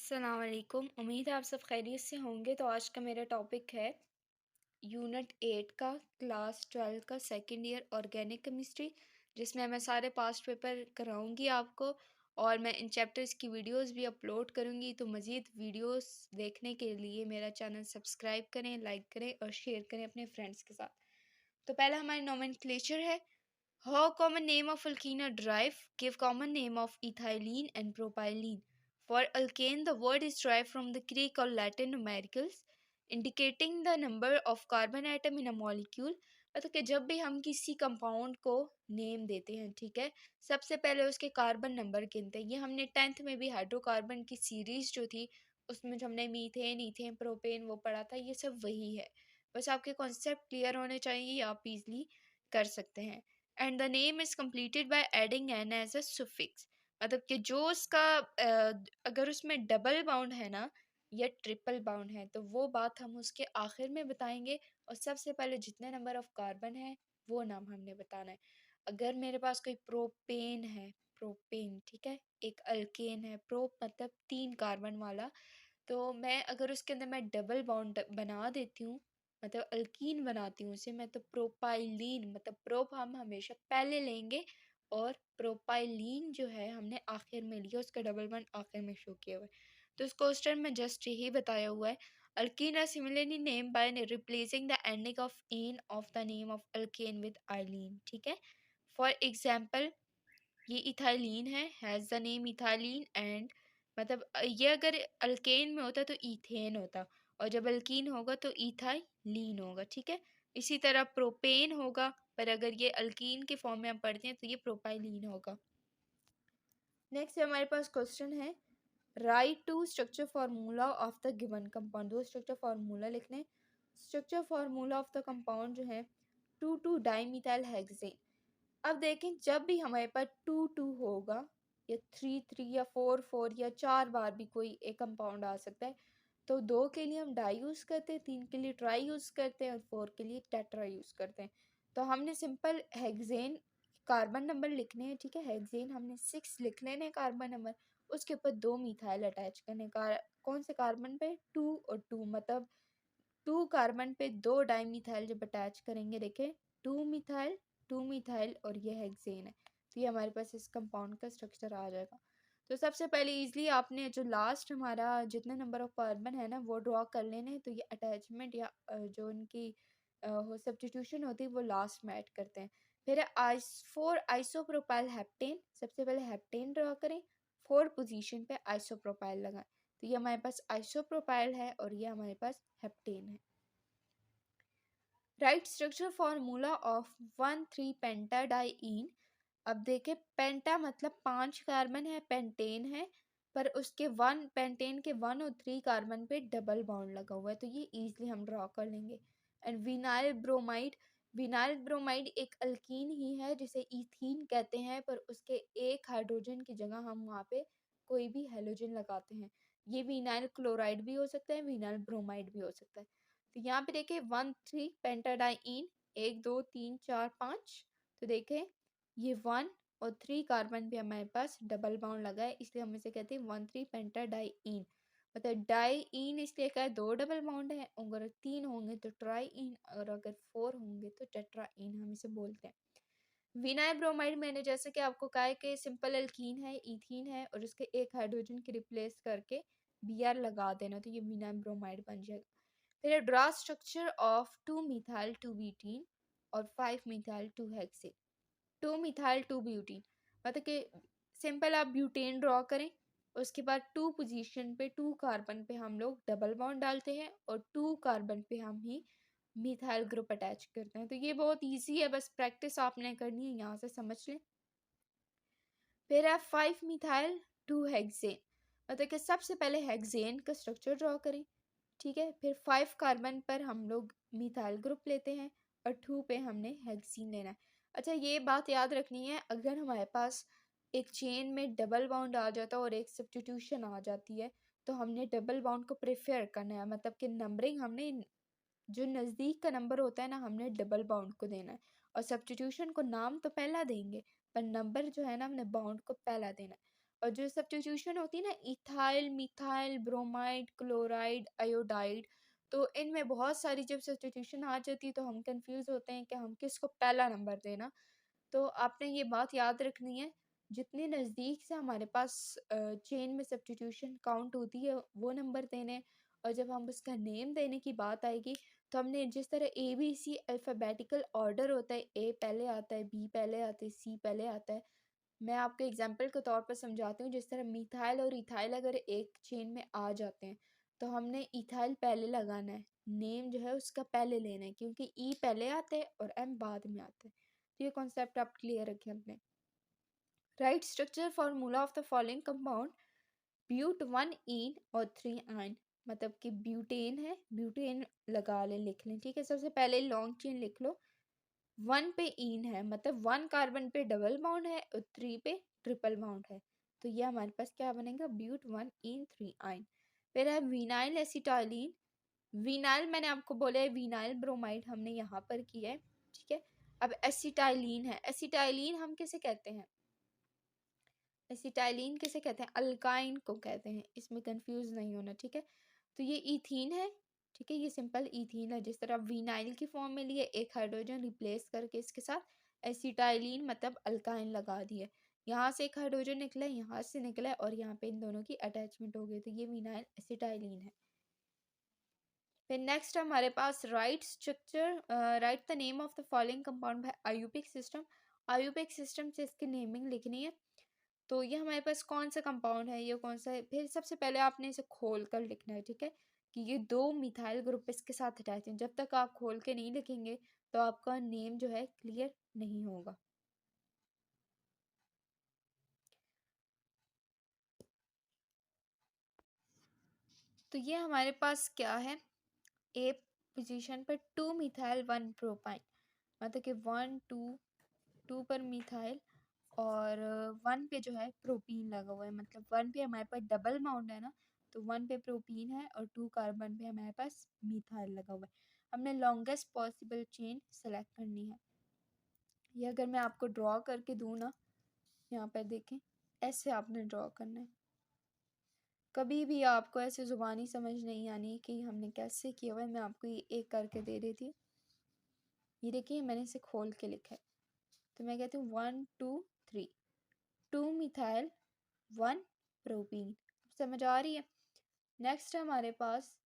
अस्सलाम वालेकुम। उम्मीद है आप सब खैरियत से होंगे। तो आज का मेरा टॉपिक है यूनिट 8 का क्लास 12 का सेकंड ईयर ऑर्गेनिक केमिस्ट्री, जिसमें मैं सारे पास्ट पेपर कराऊंगी आपको और मैं इन चैप्टर्स की वीडियोस भी अपलोड करूंगी। तो मज़ीद वीडियोस देखने के लिए मेरा चैनल सब्सक्राइब करें, लाइक करें और शेयर करें अपने फ्रेंड्स के साथ। तो पहला हमारी नोमेनक्लेचर है। How common name of alkene are derived? Give common name of ethylene and propylene. For alkane, the word is derived from the Greek or Latin numericals, indicating the number of carbon atom in a molecule. मतलब कि जब भी हम किसी compound को name देते हैं, ठीक है, सबसे पहले उसके कार्बन नंबर गिनते हैं। ये हमने 10th में भी हाइड्रोकार्बन की सीरीज जो थी उसमें जो हमने मीथेन, ईथेन, प्रोपेन वो पढ़ा था, ये सब वही है। बस आपके कॉन्सेप्ट क्लियर होने चाहिए, आप इजली कर सकते हैं। And the name is completed by adding n as a suffix। मतलब कि जो उसका अगर उसमें डबल बाउंड है ना या ट्रिपल बाउंड है तो वो बात हम उसके आखिर में बताएंगे, और सबसे पहले जितने नंबर ऑफ कार्बन है वो नाम हमने बताना है। अगर मेरे पास कोई प्रोपेन है, प्रोपेन, ठीक है, एक अल्केन है, प्रोप मतलब 3 कार्बन वाला, तो मैं अगर उसके अंदर मैं डबल बॉन्ड बना देती हूँ, मतलब अल्कीन बनाती हूँ उसे मैं, तो प्रोपाइलीन, मतलब प्रोप हम हमेशा पहले लेंगे और प्रोपाइलीन जो है हमने आखिर में लिया, उसका डबल बॉन्ड आखिर में शो किया हुआ है। तो इस क्वेश्चन में जस्ट यही बताया हुआ है। Alkene are similarly named by replacing the ending of ane of the name of alkane with ylene, ठीक है। फॉर एग्जाम्पल ये ethylene has the name ethylene, and मतलब ये अगर अल्केन में होता तो ईथेन होता, और जब अल्कीन होगा तो इथाइलीन होगा, ठीक है। इसी तरह प्रोपेन होगा, पर अगर ये अल्कीन के फॉर्म में हम पढ़ते हैं तो ये प्रोपाइलीन होगा। नेक्स्ट हमारे पास क्वेश्चन है, write two structure formula of the given compound. दो स्ट्रक्चर फार्मूला लिखने। Structure formula of the compound जो है 2,2-डाइमिथाइल हेक्सेन। अब देखें, जब भी हमारे पास 2 होगा या 3 या 4 या 4 बार भी कोई एक कंपाउंड आ सकता है, तो 2 के लिए हम डाई यूज़ करते हैं, 3 के लिए ट्राई यूज़ करते हैं और 4 के लिए टेट्रा यूज़ करते हैं। तो हमने सिंपल हेक्सेन कार्बन नंबर लिखने हैं, ठीक है। हेक्सेन हमने 6 लिख लेने हैं कार्बन नंबर, उसके ऊपर 2 मिथाइल अटैच करने का। कौन से कार्बन पे? 2 और 2, मतलब 2 कार्बन पे 2 डाई मिथाइल जब अटैच करेंगे, देखें 2 मिथाइल और ये हेक्सेन है, तो ये हमारे पास इस कंपाउंड का स्ट्रक्चर आ जाएगा। तो सबसे पहले इजली आपने जो लास्ट हमारा जितने नंबर ऑफ कार्बन है ना वो ड्रॉ कर लेने हैं। तो ये अटैचमेंट या जो उनकी सब्स्टिट्यूशन होती है वो लास्ट में ऐड करते हैं। फिर 4 आइसोप्रोपाइल हेप्टेन, सबसे पहले हेप्टेन ड्रॉ करें, 4 पोजीशन पे आइसोप्रोपाइल लगाएं, तो ये हमारे पास आइसोप्रोपाइल है और ये हमारे पास हेप्टेन है। राइट स्ट्रक्चर फार्मूला ऑफ 1,3-पेंटाडाइईन। अब देखें, पेंटा मतलब 5 कार्बन है, पेंटेन है, पर उसके 1 पेंटेन के 1 और 3 कार्बन पे डबल बॉन्ड लगा हुआ है, तो ये इजीली हम ड्रॉ कर लेंगे। And vinyl bromide, vinyl bromide एक अल्कीन ही है जिसे ईथीन कहते हैं, पर उसके एक हाइड्रोजन की जगह हम वहाँ पे कोई भी हेलोजन लगाते हैं। ये विनाइल क्लोराइड भी हो सकता है, विनाइल ब्रोमाइड भी हो सकता है। तो यहाँ पे देखें 1,3-पेंटाडाइईन, 1 2 3 4 5, तो देखें ये 1 और 3 कार्बन पे हमारे पास डबल बॉन्ड लगा है, इसलिए हम इसे कहते हैं 1,3-पेंटाडाइईन। मतलब डाइईन इसलिए कहा है 2 डबल बॉन्ड है, अगर 3 होंगे तो ट्राईईन, और अगर 4 होंगे तो टेट्राईन हम इसे बोलते हैं। विनाइल ब्रोमाइड मैंने जैसे कि आपको कहा है कि सिंपल अल्कीन है, इथीन है, और उसके एक हाइड्रोजन की रिप्लेस करके Br लगा देना, तो ये विनाइल ब्रोमाइड बन जाएगा। फिर draw structure of 2 methyl 2 butene और 5 मिथाइल 2 हेक्सेन। 2 मिथाइल 2 ब्यूटीन मतलब कि सिंपल आप ब्यूटेन ड्रॉ करें, उसके बाद 2 पोजीशन पे 2 कार्बन पे हम लोग डबल बॉन्ड डालते हैं और 2 कार्बन पे हम ही मिथाइल ग्रुप अटैच करते हैं। तो ये बहुत इजी है, बस प्रैक्टिस आपने करनी है, यहाँ से समझ लें। फिर है 5 मिथाइल 2 हेक्सेन, मतलब कि सबसे पहले हेक्सेन का स्ट्रक्चर ड्रॉ करें, ठीक है। फिर 5 कार्बन पर हम लोग मिथाइल ग्रुप लेते हैं और 2 पे हमने हेक्सीन लेना है। अच्छा, ये बात याद रखनी है, अगर हमारे पास एक चेन में डबल बाउंड आ जाता है और एक सब्स्टिट्यूशन आ जाती है, तो हमने डबल बाउंड को प्रेफर करना है, मतलब कि नंबरिंग हमने जो नज़दीक का नंबर होता है ना हमने डबल बाउंड को देना है, और सब्स्टिट्यूशन को नाम तो पहला देंगे पर नंबर जो है ना हमने बाउंड को पहला देना है। और जो सब्स्टिट्यूशन होती है ना, ethyl, methyl, bromide, chloride, iodide, तो इनमें बहुत सारी जब सब्स्टिट्यूशन आ जाती है तो हम कंफ्यूज होते हैं कि हम किसको पहला नंबर देना। तो आपने ये बात याद रखनी है, जितने नज़दीक से हमारे पास चेन में सब्स्टिट्यूशन काउंट होती है वो नंबर देने। और जब हम उसका नेम देने की बात आएगी तो हमने जिस तरह ABC अल्फ़ाबेटिकल ऑर्डर होता है, A पहले आता है, B पहले आता है, C पहले आता है। मैं आपको एग्जांपल के तौर पर समझाती हूँ, जिस तरह मिथाइल और इथाइल अगर एक चेन में आ जाते हैं तो हमने इथाइल पहले लगाना है, नेम जो है उसका पहले लेना है, क्योंकि E पहले आता है और M बाद में आता है। तो ये कॉन्सेप्ट आप क्लियर रखें अपने। Write structure formula of the following compound but 1 yne और 3 आइन, मतलब कि ब्यूटेन है, ब्यूटेन लगा लें, लिख लें, ठीक है। सबसे पहले लॉन्ग चेन लिख लो, 1 पे इन है मतलब 1 कार्बन पे डबल बॉन्ड है और 3 पे ट्रिपल बॉन्ड है, तो ये हमारे पास क्या बनेगा, ब्यूट 1 इन 3 आइन। फिर है विनाइल एसिटाइलिन, विनाइल मैंने आपको बोला है, विनाइल ब्रोमाइड हमने यहाँ पर किया है, ठीक है। अब एसिटाइलिन है, एसिटाइलिन हम किसे कहते हैं, एसिटाइलिन किसे कहते हैं, अल्काइन को कहते हैं, इसमें कंफ्यूज नहीं होना, ठीक है। तो ये इथीन है, ठीक है, ये सिंपल इथीन है। जिस तरह विनाइल की फॉर्म में लिए, एक हाइड्रोजन रिप्लेस करके इसके साथ एसिटाइलिन मतलब अल्काइन लगा दिए, यहाँ से एक हाइड्रोजन निकला है, यहाँ से निकला है और यहाँ पे इन दोनों की अटैचमेंट हो गई, तो ये विनाइल एसिटाइलिन है। फिर नेक्स्ट हमारे पास write structure, write the name of the following compound by IUPAC system, IUPAC system से इसकी नेमिंग लिखनी है। तो ये हमारे पास कौन सा कंपाउंड है, ये कौन सा है, फिर सबसे पहले आपने इसे खोल कर लिखना है, ठीक है, कि ये 2 मिथाइल ग्रुप इसके साथ अटैच हैं। जब तक आप खोल के नहीं लिखेंगे तो आपका नेम जो है क्लियर नहीं होगा। तो ये हमारे पास क्या है, ए पोजीशन पर 2 मिथाइल 1 प्रोपाइन, मतलब कि 2 पर मिथाइल और 1 पे जो है प्रोपीन लगा हुआ है, मतलब 1 पे हमारे पास डबल बाउंड है ना, तो 1 पे प्रोपीन है और 2 कार्बन पे हमारे पास मिथाइल लगा हुआ है। हमने लॉन्गेस्ट पॉसिबल चेन सेलेक्ट करनी है। ये अगर मैं आपको ड्रॉ करके दूँ ना, यहाँ पर देखें, ऐसे आपने ड्रॉ करना है। कभी भी आपको ऐसे ज़ुबानी समझ नहीं आनी कि हमने कैसे किया हुआ है, मैं आपको ये एक करके दे रही थी। ये देखिए मैंने इसे खोल के लिखा है, तो मैं कहती हूँ 1 2 3, 2 मिथाइल 1 प्रोपीन, समझ आ रही है। नेक्स्ट हमारे पास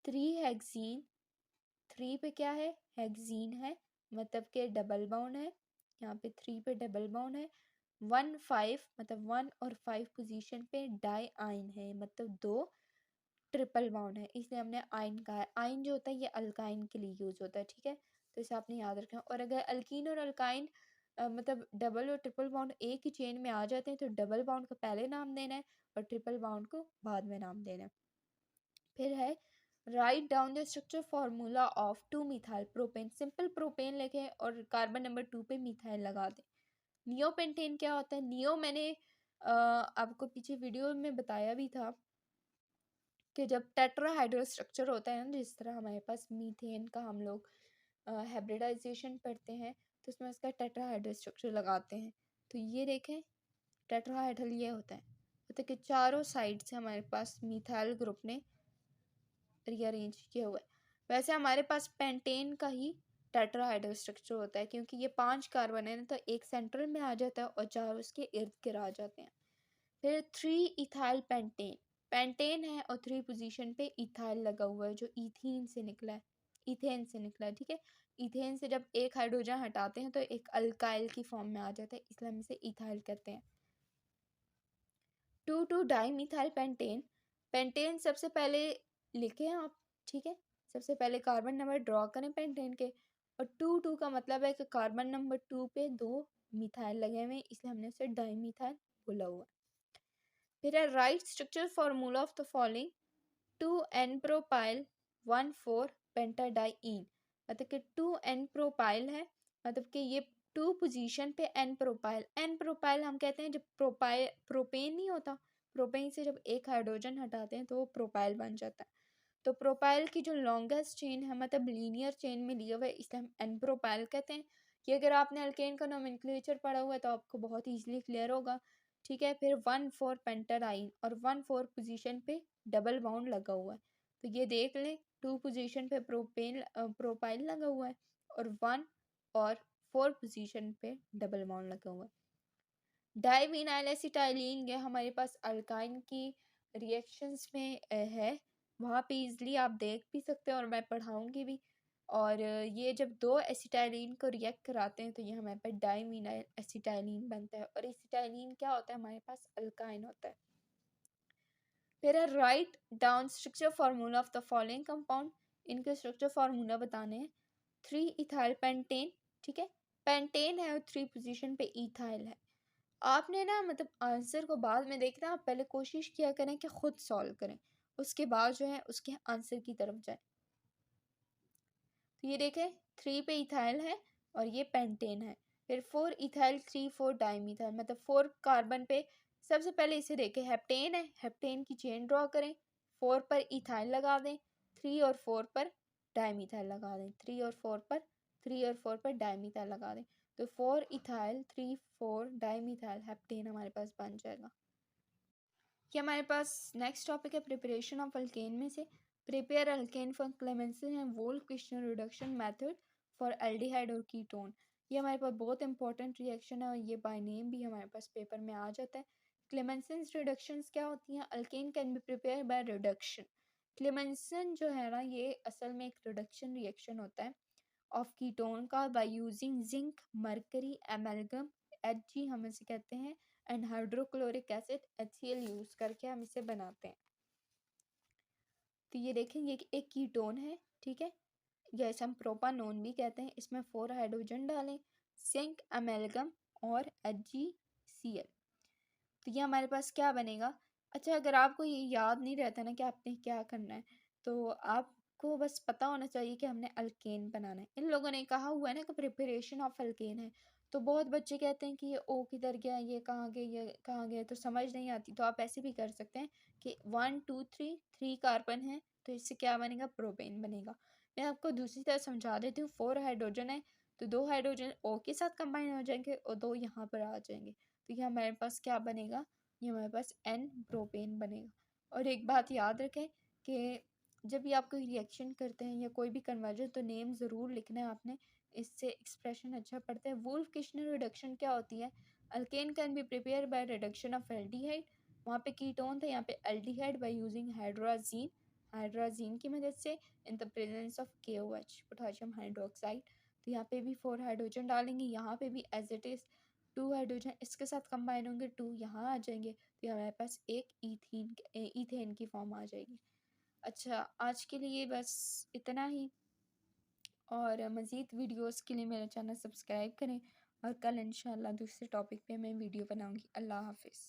3 हेक्सीन, 3 पे क्या है, हेक्सीन है, मतलब के डबल बाउंड है, यहाँ पे 3 पे डबल बाउंड है। 1 5 मतलब 1 और 5 पोजीशन पे डाई आइन है, मतलब 2 ट्रिपल बाउंड है, इसलिए हमने आइन कहा है। आइन जो होता है ये अल्काइन के लिए यूज होता है, ठीक है, तो इसे आपने याद रखना। और अगर अल्कीन और अल्काइन मतलब डबल और ट्रिपल बाउंड एक ही चेन में आ जाते हैं तो डबल बाउंड को पहले नाम देना है और ट्रिपल बाउंड को बाद में नाम देना है। फिर है write down the structure formula of 2 methyl propane, simple propane लिखे और कार्बन नंबर 2 पे मिथाइल लगा दें। नियोपेंटेन क्या होता है, नियो मैंने आपको पीछे वीडियो में बताया भी था कि जब टेट्राहाइड्रल स्ट्रक्चर होता है ना, जिस तरह हमारे पास मीथेन का हम लोग हाइब्रिडाइजेशन पढ़ते हैं तो उसमें उसका टेट्राहाइड्रल स्ट्रक्चर लगाते हैं। तो ये देखें टेट्राहाइड्रल ये होता है, मतलब कि चारों साइड से हमारे पास मिथाइल ग्रुप ने रीअरेंज किया हुआ है। वैसे हमारे पास पेंटेन का ही टेट्राहाइड्रल स्ट्रक्चर होता है, क्योंकि ये 5 कार्बन है ना, तो एक सेंट्रल में आ जाता है और 4 उसके इर्द गिर्द आ जाते हैं। फिर 3 इथाइल पेंटेन, पेंटेन है और 3 पोजीशन पे इथाइल लगा हुआ है जो इथीन से निकला है, इथेन से निकला है, ठीक है। इथेन से जब एक हाइड्रोजन हटाते हैं तो एक अल्काइल की फॉर्म में आ जाता है, इसलिए हम इसे इथाइल कहते हैं। 2 डाई मिथाइल पेंटेन, पेंटेन सबसे पहले लिखे आप, ठीक है, सबसे पहले कार्बन नंबर ड्रॉ करें पेंटेन के, और 2 का मतलब है कि कार्बन नंबर 2 पे 2 मिथाइल लगे हुए हैं, इसलिए हमने उसे डाई मिथाइल बोला हुआ है। फिर है write structure formula of the following 2 n propyl 1 4 pentadiyne, मतलब कि 2 एन प्रोपाइल है, मतलब कि ये 2 पोजीशन पे एन प्रोपाइल, एन प्रोपाइल हम कहते हैं जब प्रोपेन नहीं होता, प्रोपेन से जब एक हाइड्रोजन हटाते हैं तो वो प्रोपाइल बन जाता है। तो प्रोपाइल की जो लॉन्गेस्ट चेन है मतलब लीनियर चेन में लिया हुआ है, इसलिए हम एन प्रोपाइल कहते हैं। कि अगर आपने अल्केन का नोमेनक्लेचर पढ़ा हुआ है तो आपको बहुत ईजिली क्लियर होगा, ठीक है। फिर 1,4 पेंटाडाइन और 1,4 पोजीशन पे डबल बॉन्ड लगा हुआ है। तो ये देख ले 2 पोजीशन पे प्रोपाइल लगा हुआ है और 1 और 4 पोजीशन पे डबल बॉन्ड लगा हुआ है। डाइविनाइल एसिटाइलिन ये हमारे पास अल्काइन की रिएक्शंस में है, वहाँ पे इजली आप देख भी सकते हैं और मैं पढ़ाऊँगी भी। और ये जब दो एसिटाइलिन को रिएक्ट कराते हैं तो ये हमारे पास डाइविनाइल एसिटाइलिन बनता है। और एसिटाइलिन क्या होता है, हमारे पास अल्काइन होता है। फिर है write down structure formula of the following compound. इनके स्ट्रक्चर फार्मूला बताने हैं। 3 इथाइल पेंटेन, ठीक है, पेंटेन है और 3 पोजीशन पे इथाइल है। आपने ना मतलब आंसर को बाद में देखना, आप पहले कोशिश किया करें कि खुद सॉल्व करें, उसके बाद जो है उसके आंसर की तरफ जाए। तो ये देखें 3 पे इथाइल है और ये पेंटेन है। फिर 4 इथाइल 3 4 डाइमिथाइल, मतलब 4 कार्बन पे सबसे पहले इसे देखें हेप्टेन है, हेप्टेन की चेन ड्रॉ करें, 4 पर इथाइल लगा दें, 3 और 4 पर डाइमिथाइल लगा दें, 3 और 4 पर डाइमिथाइल लगा दें। तो 4 इथाइल 3 4 डाइमिथाइल हेप्टेन हमारे पास बन जाएगा। ये हमारे पास नेक्स्ट टॉपिक है प्रिपरेशन ऑफ अल्केन में से prepare alkane for Clemmensen and Wolff-Kristen reduction method for aldehyde और कीटोन। ये हमारे पास बहुत इंपॉर्टेंट रिएक्शन है और ये बाय नेम भी हमारे पास पेपर में आ जाता है। क्लेमेंसन रिडक्शंस क्या होती हैं? Alkane can be prepare by reduction. Clemmensen जो है ना, ये असल में एक रिडक्शन रिएक्शन होता है ऑफ कीटोन का by using zinc, mercury, amalgam, Hg हम इसे कहते हैं, and hydrochloric acid HCl use करके हम इसे बनाते हैं। तो ये देखें ये एक कीटोन है, ठीक है, जैसे हम प्रोपानोन भी कहते हैं। इसमें 4 हाइड्रोजन डालें, जिंक, एमेल्गम और HgCl। तो ये हमारे पास क्या बनेगा? अच्छा, अगर आपको ये याद नहीं रहता ना कि आपने क्या करना है, तो आपको बस पता होना चाहिए कि हमने अल्केन बनाना है। इन लोगों ने कहा हुआ है ना कि प्रिपरेशन ऑफ अल्केन है, तो बहुत बच्चे कहते हैं कि ये ओ किधर गया, ये कहाँ गया, ये कहाँ गया, तो समझ नहीं आती। तो आप ऐसे भी कर सकते हैं कि 1 2 3 कार्बन है, तो इससे क्या बनेगा? प्रोपेन बनेगा। मैं आपको दूसरी तरह समझा देती हूँ। 4 हाइड्रोजन है तो 2 हाइड्रोजन ओ के साथ कंबाइन हो जाएंगे और 2 यहाँ पर आ जाएंगे, तो ये हमारे पास क्या बनेगा? ये हमारे पास एन प्रोपेन बनेगा। और एक बात याद रखें कि जब भी आप कोई रिएक्शन करते हैं या कोई भी कन्वर्जन, तो नेम ज़रूर लिखना है आपने, इससे एक्सप्रेशन अच्छा पड़ता है। वुल्फ-किर्शनर रिडक्शन क्या होती है? Alkane can be prepare by reduction of aldehyde, वहाँ पे कीटोन था, यहाँ पे aldehyde by using hydrazine, hydrazine की मदद से in the presence of KOH, potassium hydroxide. तो यहाँ पे भी 4 हाइड्रोजन डालेंगे, यहाँ पे भी एज इट इज़ 2 हाइड्रोजन इसके साथ कंबाइन होंगे, 2 यहाँ आ जाएंगे, तो हमारे पास एक ईथेन की फॉर्म आ जाएगी। अच्छा, आज के लिए बस इतना ही, और मज़ीद वीडियोस के लिए मेरा चैनल सब्सक्राइब करें और कल इंशाल्लाह दूसरे टॉपिक पे मैं वीडियो बनाऊंगी। अल्लाह हाफिज़।